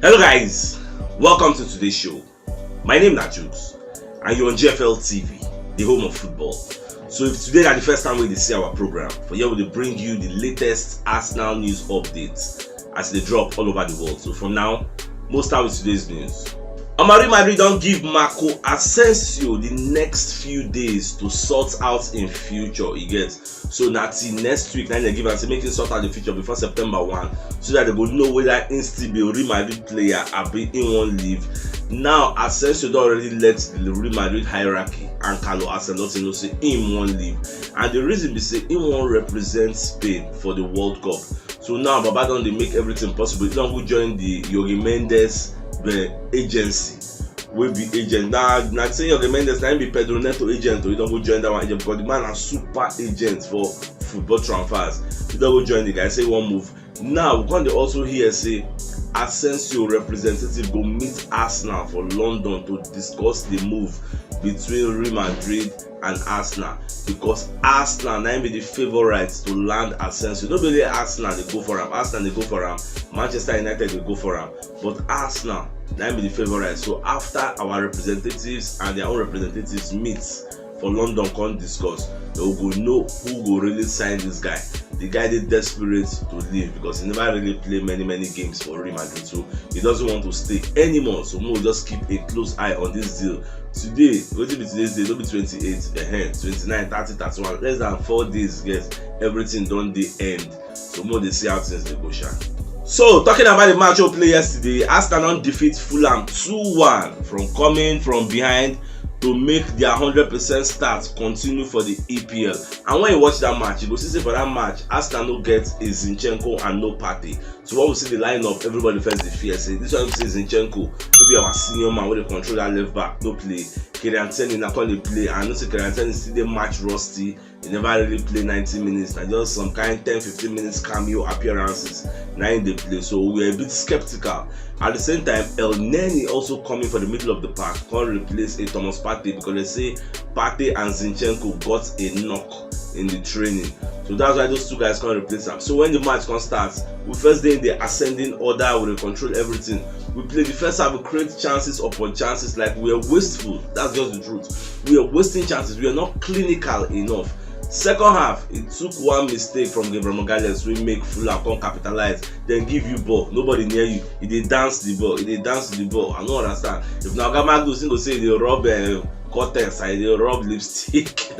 Hello guys, welcome to today's show. My name is CHUKS and you're on GFL TV, the home of football. So if today is the first time we see our program, for here we will bring you the latest Arsenal news updates as they drop all over the world. So from now, most start with today's news. Real Madrid don't give Marco Asensio the next few days to sort out in future. You get so that's next week. Then they give us make it sort out the future before September 1, so that they will know whether instead be a Real Madrid player or be in one leave. Now Asensio don't already let the Real Madrid hierarchy and Carlo Ancelotti say in one leave, and the reason be say in one represent Spain for the World Cup. So now Baba don't they make everything possible. He don't go join the Jorge Mendes agency will be agent. Now saying Jorge Mendes now be Pedro Neto agent, or you don't go join that one agent because the man are super agent for football transfers. You don't go join the guy. Say one move. Now we can also hear say Asensio representative go meet Arsenal for London to discuss the move between Real Madrid and Arsenal, because Arsenal now be the favourites to land Asensio. Not only Arsenal they go for him, Arsenal they go for him, Manchester United they go for him, but Arsenal now be the favourites. So after our representatives and their own representatives meet for London can discuss, they will go know who will really sign this guy. The guy is desperate to leave because he never really played many games for Real Madrid, so he doesn't want to stay anymore. So we'll just keep a close eye on this deal. Today, what will be today's day? It'll be 28, 29, 30, 31. Less than 4 days, guys. Everything done the end. So more they see how things they go shine. So talking about the match we played yesterday, Arsenal defeat Fulham 2-1 from coming from behind to make their 100% start continue for the EPL. And when you watch that match, you go see for that match, Arsenal no get a Zinchenko and no Partey. So when we see the lineup, everybody first the fear say this one say Zinchenko, maybe our senior man with the control that left back, no play. Kylian na call the play, and I know say Kylian still the match rusty. He never really play 90 minutes. And just some kind 10-15 minutes cameo appearances now in the play. So we're a bit skeptical. At the same time, El Neni also coming for the middle of the park can't replace a Thomas Partey, because they say Partey and Zinchenko got a knock in the training. So that's why those two guys can't replace them. So when the match can start, we first day in the ascending order, we control everything. We play the first half, we create chances upon chances, like we are wasteful. That's just the truth. We are wasting chances. We are not clinical enough. Second half, it took one mistake from Gabriel Magalhaes we make Fulham come capitalize, then give you ball. Nobody near you. He dey dance the ball. He dey dance the ball. I don't understand. If now Gama goes go say they rob Cortex, I they rub lipstick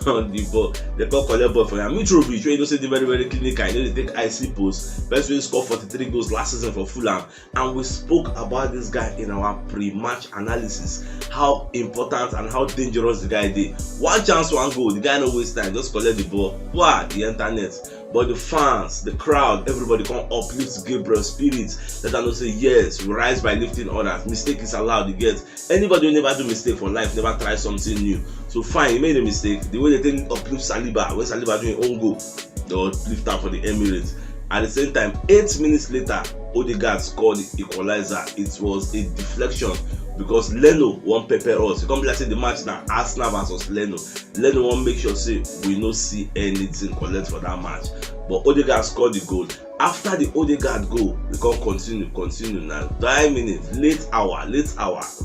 on the ball. They call collect ball for him. Mitrovic, where you know say they very clinical. You know they take icy post. Best way score 43 goals last season for Fulham, and we spoke about this guy in our pre-match analysis. How important and how dangerous the guy did. One chance, one goal. The guy no waste time. Just collect the ball. Wow, the internet. But the fans, the crowd, everybody can uplift Gabriel's spirits. Let them say yes, we rise by lifting others. Mistake is allowed. You get anybody who never do mistake for life, never try something new. So fine, he made a mistake. The way they take uplift Saliba, when Saliba doing own goal, they will lift up for the Emirates. At the same time, 8 minutes later, Odegaard scored the equalizer. It was a deflection because Leno won't prepare us. You can't be like say the match now Arsenal versus Leno. Leno won't make sure say we no see anything collect for that match. But Odegaard scored the goal. After the Odegaard goal, we can continue now. 5 minutes, late hour,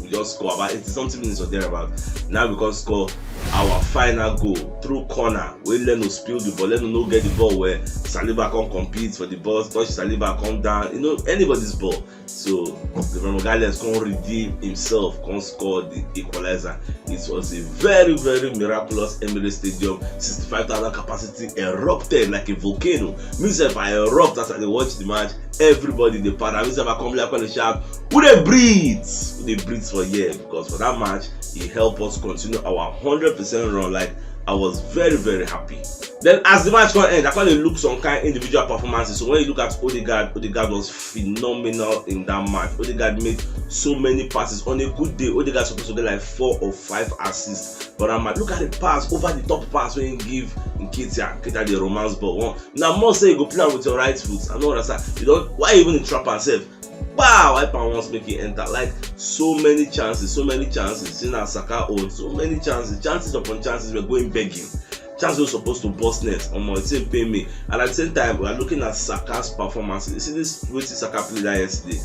we just score about 80 something minutes or thereabout. Now we can score our final goal through corner where Leno spilled the ball. Leno no get the ball where Saliba can compete for the ball, touch Saliba, come down, you know, anybody's ball. So the Magalhaes can redeem himself, can score the equalizer. It was a very miraculous Emirates Stadium, 65,000 capacity, erupted like a volcano. Means if I erupt as I watch the match, everybody the para. Means if I come like on the shout, who they breathe for years, because for that match it helped us continue our 100% run. Like I was very happy. Then as the match can end, I can look some kind of individual performances. So when you look at Odegaard was phenomenal in that match. Odegaard made so many passes. On a good day, Odegaard supposed to get like 4 or 5 assists. But I might look at the pass, over the top pass when you give Nketiah the romance ball. Now more say you go play with your right foot. I know that you don't. Why even the trap yourself? Wow, I wants make it enter. Like so many chances. Seeing as Saka own so many chances upon chances. We're going begging. Chance was supposed to bust net on my team pay me, and at the same time we are looking at Saka's performances. You see this way Saka played that yesterday.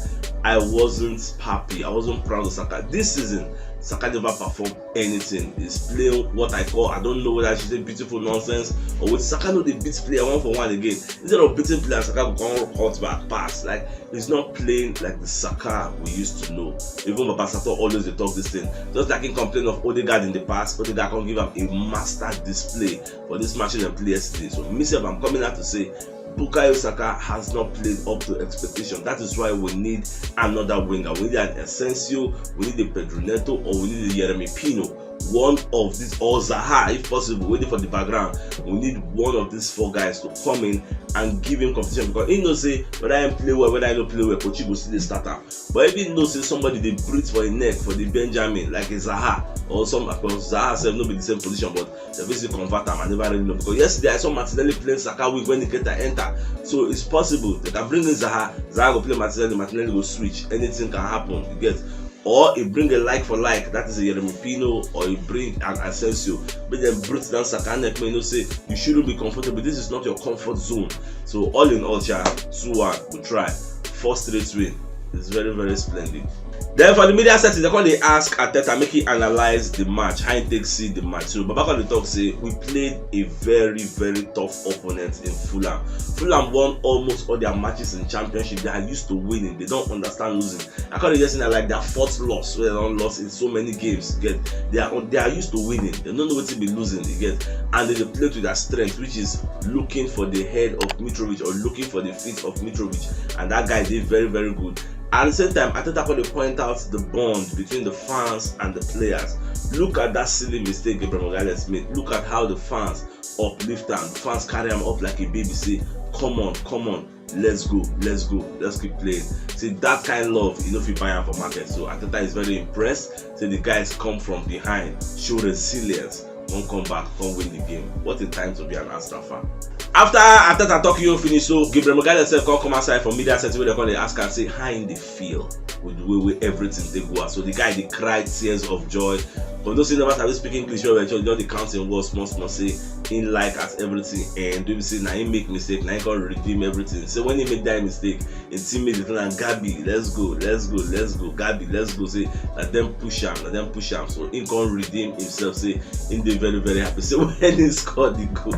I wasn't happy. I wasn't proud of Saka. This season, Saka never performed anything. He's playing what I call, I don't know whether I should say beautiful nonsense or with Saka know they beat player 1-for-1 again. Instead of beating player, Saka will come cut back pass. Like, he's not playing like the Saka we used to know. Even Baba Sato always they talk this thing. Just like he complained of Odegaard in the past, Odegaard can give him a master display for this match and play yesterday. So myself, I'm coming out to say Bukayo Saka has not played up to expectation. That is why we need another winger. We need an Asensio, we need a Pedro Neto, or we need a Yeremy Pino. One of these, or Zaha if possible, waiting for the background. We need one of these 4 guys to come in and give him competition, because he knows say whether I play well, whether I don't play well, Coach go see the starter. But if he knows say somebody they breathe for a neck for the Benjamin, like a Zaha or some, because Zaha said not be the same position, but they basically convert him. I never really know, because yesterday I saw Martinelli playing Saka week when the get enter. So it's possible they can bring in Zaha, Zaha go play Martinelli, Martinelli go switch. Anything can happen. You get. Or he bring a like for like, that is a Yeremy Pino, or he bring an Asensio, but then brute down Saka and you know say you shouldn't be comfortable. This is not your comfort zone. So all in all, 2-1 we try. 4 straight win. It's very, very splendid. Then for the media settings, they ask Arteta make he analyze the match, how he take see the match. So Babaka the talk say we played a very, very tough opponent in Fulham. Fulham won almost all their matches in Championship. They are used to winning. They don't understand losing. I can't just say like their 4th loss, where they don't lost in so many games. You get, they are used to winning. They don't know what to be losing. You get, and they play to their strength, which is looking for the head of Mitrovic or looking for the feet of Mitrovic, and that guy did very, very good. At the same time, Arteta could point out the bond between the fans and the players. Look at that silly mistake Gabriel Magalhaes made. Look at how the fans uplift him. The fans carry him up like a baby. Say, come on, let's go, let's keep playing. See, that kind of love, you know, if you buy him for market. So Arteta is very impressed. See, the guys come from behind, show resilience, won't come back, can't win the game. What a time to be an Arsenal fan. After Arteta talk you finish, so Gabriel Magalhaes self come outside from media center where they call the ask and say how in the feel with the way everything they go. So the guy they cried tears of joy. But those who never started speaking English well, just the counting words must say in like at everything, and do say now he make mistake, now he can redeem everything. So when he make that mistake, in teammate is like Gabi, let's go, Gabi, let's go. Say let them push him, so he can redeem himself. Say in the very, very happy. So when he scored the goal,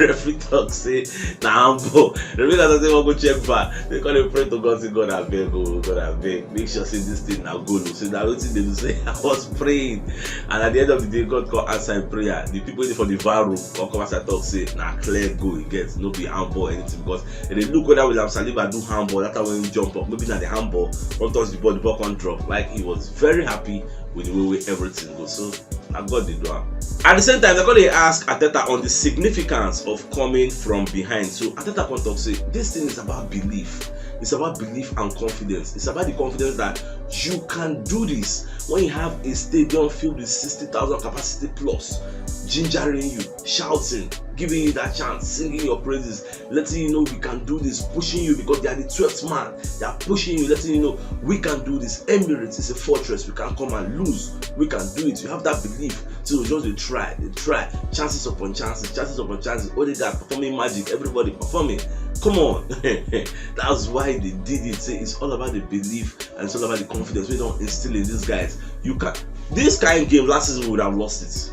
referee talk say nah humble. Referee talk say go check back. They call him pray to God, say God I beg, make sure say this thing now go. So that what they say. I was praying. And at the end of the day, God called answer prayer. The people for the VAR room come outside talk say, nah, clear go, he gets no be handball or anything. Because they look whether William Saliba do handball, that's when he jump up. Maybe not the handball, don't touch the ball can't drop. Like he was very happy with the way everything goes. So I got the door. At the same time, they're going to ask Arteta on the significance of coming from behind. So Arteta can talk say, this thing is about belief. It's about belief and confidence. It's about the confidence that you can do this. When you have a stadium filled with 60,000 capacity plus, gingering you, shouting, giving you that chance, singing your praises, letting you know we can do this, pushing you because they are the 12th man. They are pushing you, letting you know we can do this. Emirates is a fortress. We can come and lose. We can do it. You have that belief. So just they try. Chances upon chances. Odegaard performing magic. Everybody performing. Come on. That's why they did it. Say it's all about the belief and it's all about the confidence we don't instill in these guys. You can. This kind of game last season we would have lost it.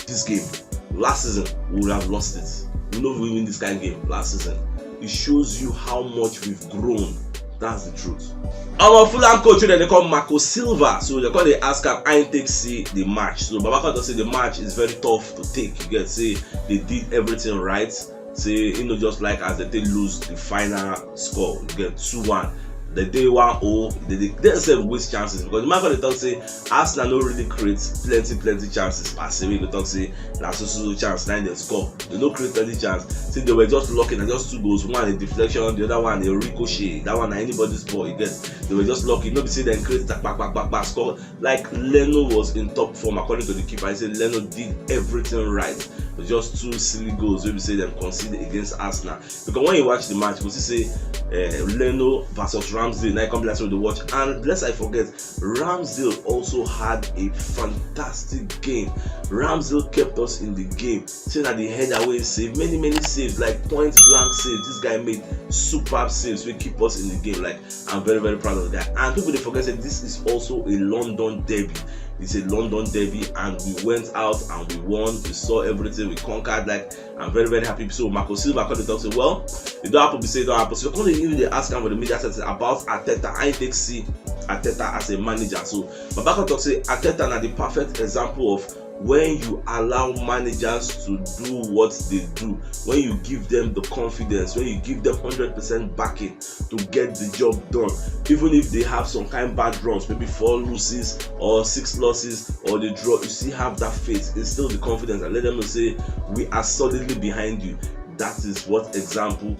This game last season we would have lost it. We know we win this kind of game last season. It shows you how much we've grown. That's the truth. Our Fulham coach they call Marco Silva. So they call ask him I take see the match. So Babaka does say the match is very tough to take. You get say they did everything right. Say just like as they lose the final score, you get 2-1. The day 1-0, they themselves waste chances because the man for the talk say Arsenal no really create plenty chances. As we go talk say na so chance 9 they score. They no create any chance. See they were just lucky and just 2 goals. One a deflection, the other one a ricochet. That one na anybody's ball. You get they were just lucky. No be say they create back score. Like Leno was in top form according to the keeper. I said Leno did everything right. but just two silly goals. We say them conceded against Arsenal. Because when you watch the match, you see Leno versus Ramsdale. Now I come last to watch, and lest I forget, Ramsdale also had a fantastic game. Ramsdale kept us in the game, saying that the header save, many saves, like point blank saves. This guy made superb saves. We keep us in the game. Like, I'm very proud of that. And people they forget that this is also a London derby. It's a London derby, and we went out and we won. We saw everything, we conquered. Like, I'm very happy. So Marco Silva called the talk, say, well, it don't happen to say it don't happen. So when they ask him for the media set about Arteta, I take see Arteta as a manager. So Babako talk say Arteta na the perfect example of when you allow managers to do what they do, when you give them the confidence, when you give them 100% backing to get the job done, even if they have some kind of bad runs, maybe 4 losses or 6 losses or they draw, you still have that faith, instill the confidence and let them say we are solidly behind you. That is what example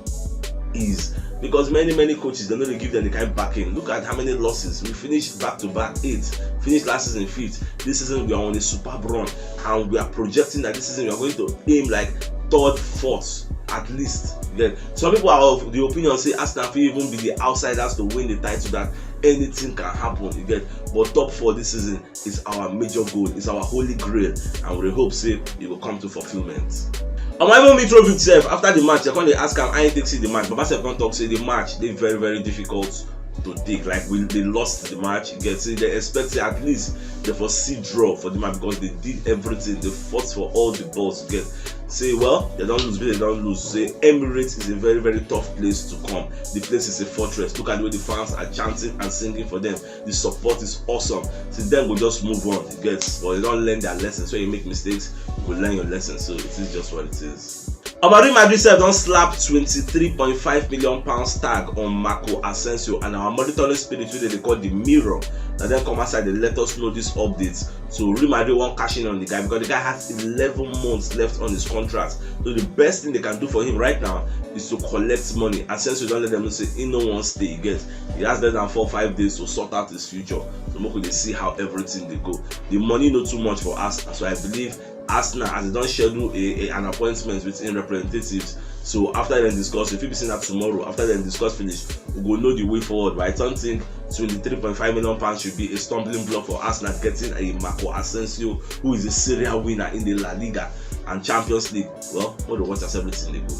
is. Because many coaches, they don't really give them the kind of backing. Look at how many losses. We finished back-to-back 8, finished last season 5th. This season we are on a superb run, and we are projecting that this season we are going to aim like 3rd, 4th at least. Yeah. Some people are of the opinion say Arsenal will even be the outsiders to win the title, that anything can happen. You get, but top 4 this season is our major goal, it's our holy grail, and we hope say it will come to fulfillment. On my own Mitrovic itself, after the match, they ask him, I take see the match. Baba Sef can't talk, say the match, they very difficult to take. Like, they lost the match, you get, say they expect at least they foresee draw for the match because they did everything, they fought for all the balls, you get. Say, well, they don't lose, but they don't lose. Say, Emirates is a very tough place to come. The place is a fortress. Look at the way the fans are chanting and singing for them. The support is awesome. So then we'll just move on. It gets, but they don't learn their lessons. So you make mistakes, you will learn your lessons. So it is just what it is. Real Madrid said don't slap £23.5 million tag on Marco Asensio, and our monitoring spirit they call the mirror. And then come outside, they let us know these updates. So Real Madrid won't cash in on the guy because the guy has 11 months left on his contract. So the best thing they can do for him right now is to collect money. Asensio don't let them know say he no one stay. He gets, he has less than 4 or 5 days to sort out his future. So we could see how everything they go. The money not too much for us, so I believe Arsenal, as they don't schedule an appointment with representatives, so after they discuss, if you be seeing that tomorrow, after they discuss finish, we will know the way forward. But I don't think £23.5 million should be a stumbling block for Arsenal getting a Marco Asensio, who is a serial winner in the La Liga and Champions League. Well, all the watchers, everything they go.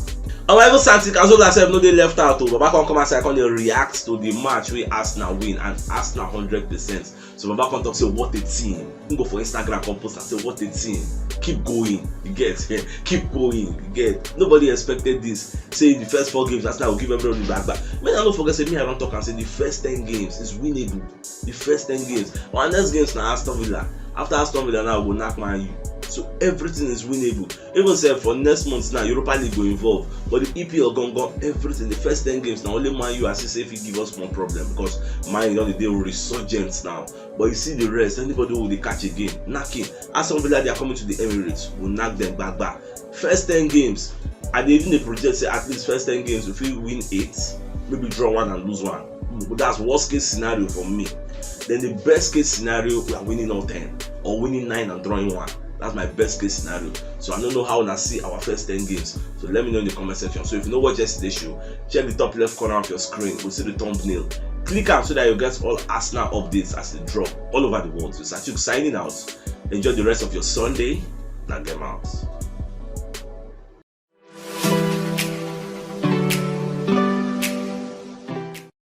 However, Santi Cazorla said no, they left out. Baba can come outside and react to the match where Arsenal win, and Arsenal 100%. So Baba can talk, say what a team. You go for Instagram, compost and say what a team. Keep going, you get. Keep going, you get. Nobody expected this. Say the first 4 games, Arsenal will give everybody back. But I don't forget, say me, I don't talk and say the first 10 games is winnable. The first 10 games. Our next games now Aston Villa. After Aston Villa now we'll knock Man U. So everything is winnable. Even say for next month now, Europa League will involve. But the EPL gone everything. The first 10 games now, only Man U as say if he give us more problem because Man U on the day will resurgent now. But you see the rest, anybody who will catch again, knocking. Aston Villa they are coming to the Emirates, will knock them back. First 10 games, and even the project say at least first 10 games if we win 8, maybe draw 1 and lose 1. But that's worst case scenario for me. Then the best case scenario, we are winning all 10 or winning 9 and drawing 1. That's my best case scenario. So I don't know how I see our first 10 games. So let me know in the comment section. So if you know what yesterday's show, check the top left corner of your screen. We'll see the thumbnail. Click on so that you get all Arsenal updates as they drop all over the world. So CHUKS signing out. Enjoy the rest of your Sunday. Now get out.